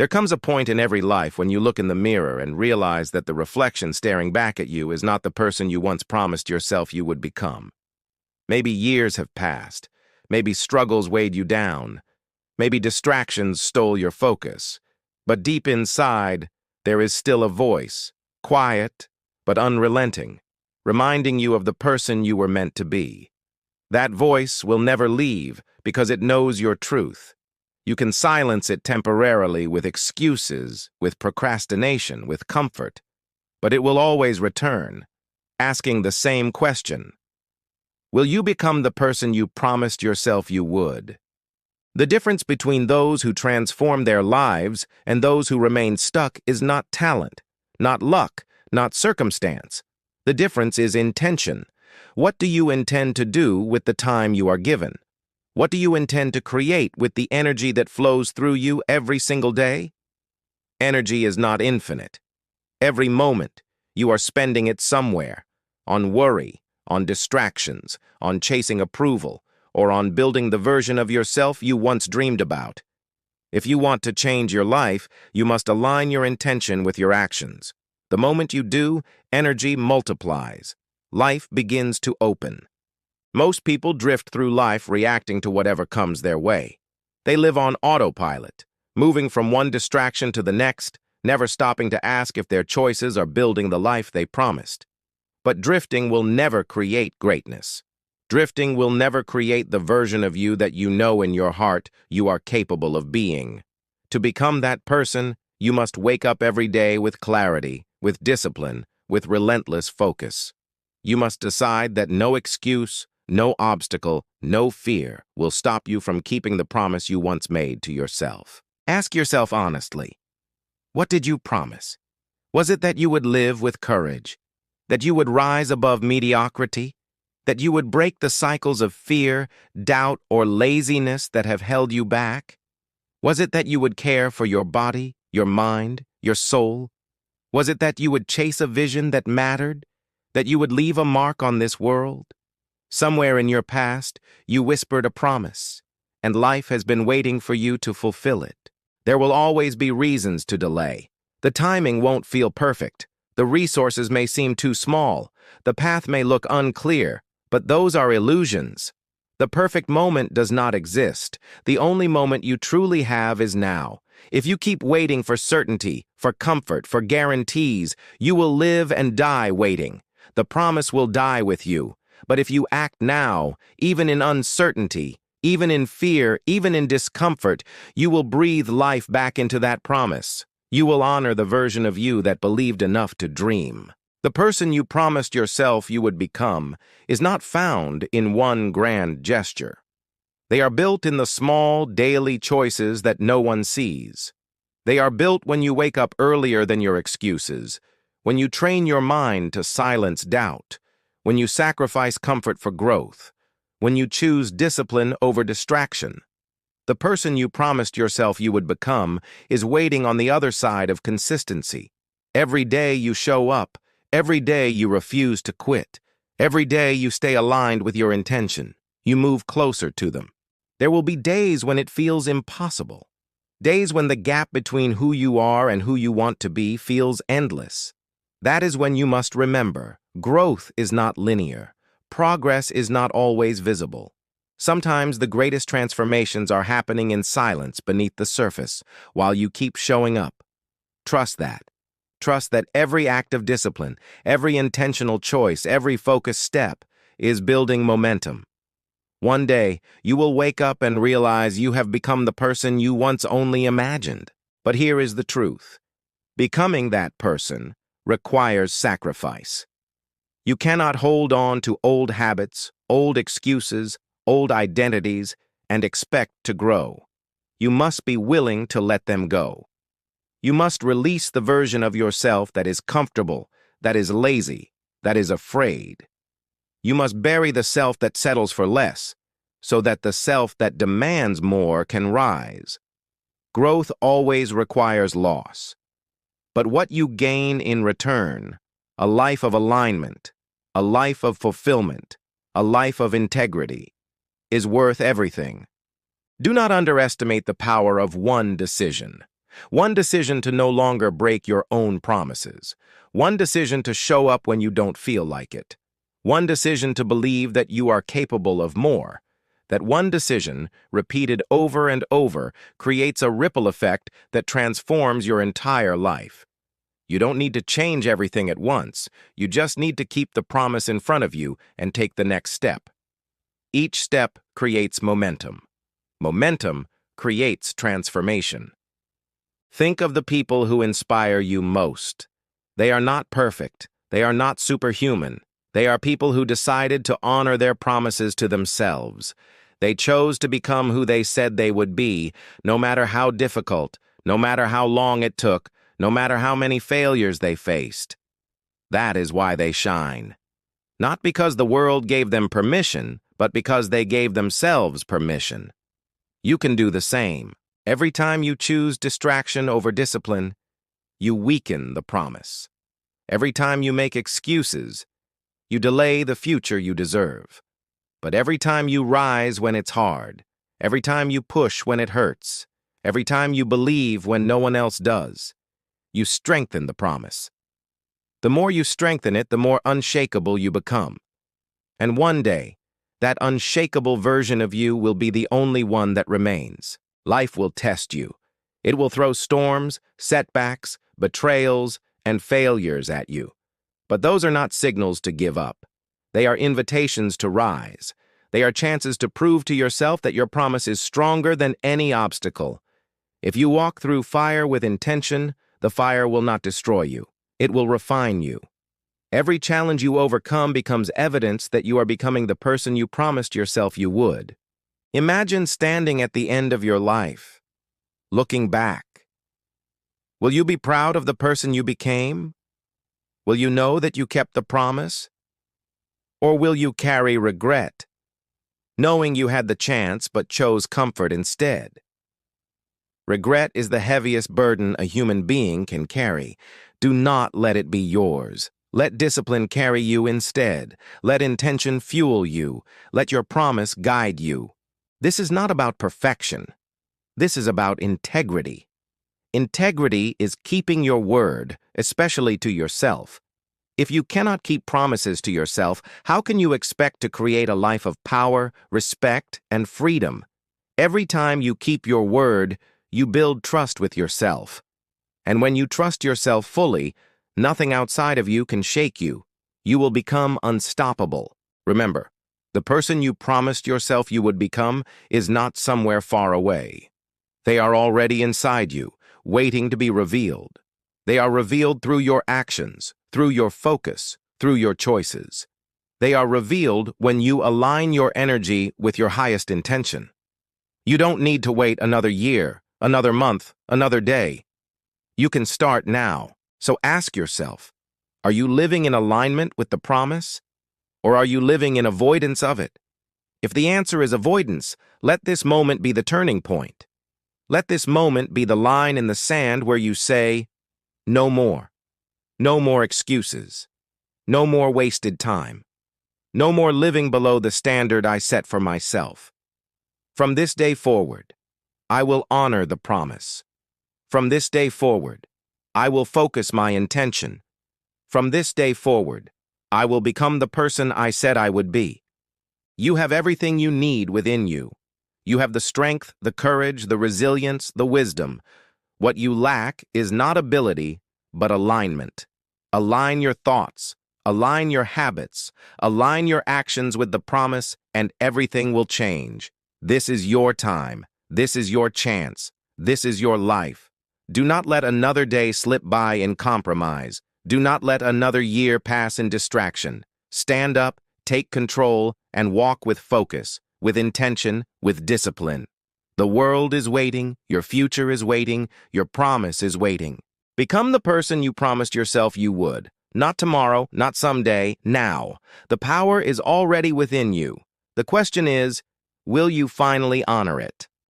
There comes a point in every life when you look in the mirror and realize that the reflection staring back at you is not the person you once promised yourself you would become. Maybe years have passed. Maybe struggles weighed you down. Maybe distractions stole your focus. But deep inside, there is still a voice, quiet but unrelenting, reminding you of the person you were meant to be. That voice will never leave because it knows your truth. You can silence it temporarily with excuses, with procrastination, with comfort, but it will always return, asking the same question. Will you become the person you promised yourself you would? The difference between those who transform their lives and those who remain stuck is not talent, not luck, not circumstance. The difference is intention. What do you intend to do with the time you are given? What do you intend to create with the energy that flows through you every single day? Energy is not infinite. Every moment, you are spending it somewhere, on worry, on distractions, on chasing approval, or on building the version of yourself you once dreamed about. If you want to change your life, you must align your intention with your actions. The moment you do, energy multiplies. Life begins to open. Most people drift through life reacting to whatever comes their way. They live on autopilot, moving from one distraction to the next, never stopping to ask if their choices are building the life they promised. But drifting will never create greatness. Drifting will never create the version of you that you know in your heart you are capable of being. To become that person, you must wake up every day with clarity, with discipline, with relentless focus. You must decide that no excuse, no obstacle, no fear will stop you from keeping the promise you once made to yourself. Ask yourself honestly, what did you promise? Was it that you would live with courage? That you would rise above mediocrity? That you would break the cycles of fear, doubt, or laziness that have held you back? Was it that you would care for your body, your mind, your soul? Was it that you would chase a vision that mattered? That you would leave a mark on this world? Somewhere in your past, you whispered a promise, and life has been waiting for you to fulfill it. There will always be reasons to delay. The timing won't feel perfect. The resources may seem too small. The path may look unclear, but those are illusions. The perfect moment does not exist. The only moment you truly have is now. If you keep waiting for certainty, for comfort, for guarantees, you will live and die waiting. The promise will die with you. But if you act now, even in uncertainty, even in fear, even in discomfort, you will breathe life back into that promise. You will honor the version of you that believed enough to dream. The person you promised yourself you would become is not found in one grand gesture. They are built in the small, daily choices that no one sees. They are built when you wake up earlier than your excuses, when you train your mind to silence doubt, when you sacrifice comfort for growth, when you choose discipline over distraction. The person you promised yourself you would become is waiting on the other side of consistency. Every day you show up, every day you refuse to quit, every day you stay aligned with your intention, you move closer to them. There will be days when it feels impossible, days when the gap between who you are and who you want to be feels endless. That is when you must remember, growth is not linear. Progress is not always visible. Sometimes the greatest transformations are happening in silence beneath the surface while you keep showing up. Trust that. Trust that every act of discipline, every intentional choice, every focused step is building momentum. One day, you will wake up and realize you have become the person you once only imagined. But here is the truth. Becoming that person requires sacrifice. You cannot hold on to old habits, old excuses, old identities, and expect to grow. You must be willing to let them go. You must release the version of yourself that is comfortable, that is lazy, that is afraid. You must bury the self that settles for less, so that the self that demands more can rise. Growth always requires loss. But what you gain in return, a life of alignment, a life of fulfillment, a life of integrity, is worth everything. Do not underestimate the power of one decision. One decision to no longer break your own promises. One decision to show up when you don't feel like it. One decision to believe that you are capable of more. That one decision, repeated over and over, creates a ripple effect that transforms your entire life. You don't need to change everything at once. You just need to keep the promise in front of you and take the next step. Each step creates momentum. Momentum creates transformation. Think of the people who inspire you most. They are not perfect. They are not superhuman. They are people who decided to honor their promises to themselves. They chose to become who they said they would be, no matter how difficult, no matter how long it took, no matter how many failures they faced. That is why they shine. Not because the world gave them permission, but because they gave themselves permission. You can do the same. Every time you choose distraction over discipline, you weaken the promise. Every time you make excuses, you delay the future you deserve. But every time you rise when it's hard, every time you push when it hurts, every time you believe when no one else does, you strengthen the promise. The more you strengthen it, the more unshakable you become. And one day, that unshakable version of you will be the only one that remains. Life will test you. It will throw storms, setbacks, betrayals, and failures at you. But those are not signals to give up. They are invitations to rise. They are chances to prove to yourself that your promise is stronger than any obstacle. If you walk through fire with intention, the fire will not destroy you. It will refine you. Every challenge you overcome becomes evidence that you are becoming the person you promised yourself you would. Imagine standing at the end of your life, looking back. Will you be proud of the person you became? Will you know that you kept the promise? Or will you carry regret, knowing you had the chance but chose comfort instead? Regret is the heaviest burden a human being can carry. Do not let it be yours. Let discipline carry you instead. Let intention fuel you. Let your promise guide you. This is not about perfection. This is about integrity. Integrity is keeping your word, especially to yourself. If you cannot keep promises to yourself, how can you expect to create a life of power, respect, and freedom? Every time you keep your word, you build trust with yourself. And when you trust yourself fully, nothing outside of you can shake you. You will become unstoppable. Remember, the person you promised yourself you would become is not somewhere far away. They are already inside you, waiting to be revealed. They are revealed through your actions, through your focus, through your choices. They are revealed when you align your energy with your highest intention. You don't need to wait another year, another month, another day. You can start now. So ask yourself, are you living in alignment with the promise? Or are you living in avoidance of it? If the answer is avoidance, let this moment be the turning point. Let this moment be the line in the sand where you say, no more. No more excuses. No more wasted time. No more living below the standard I set for myself. From this day forward, I will honor the promise. From this day forward, I will focus my intention. From this day forward, I will become the person I said I would be. You have everything you need within you. You have the strength, the courage, the resilience, the wisdom. What you lack is not ability, but alignment. Align your thoughts, align your habits, align your actions with the promise, and everything will change. This is your time. This is your chance. This is your life. Do not let another day slip by in compromise. Do not let another year pass in distraction. Stand up, take control, and walk with focus, with intention, with discipline. The world is waiting, your future is waiting, your promise is waiting. Become the person you promised yourself you would. Not tomorrow, not someday, now. The power is already within you. The question is, will you finally honor it?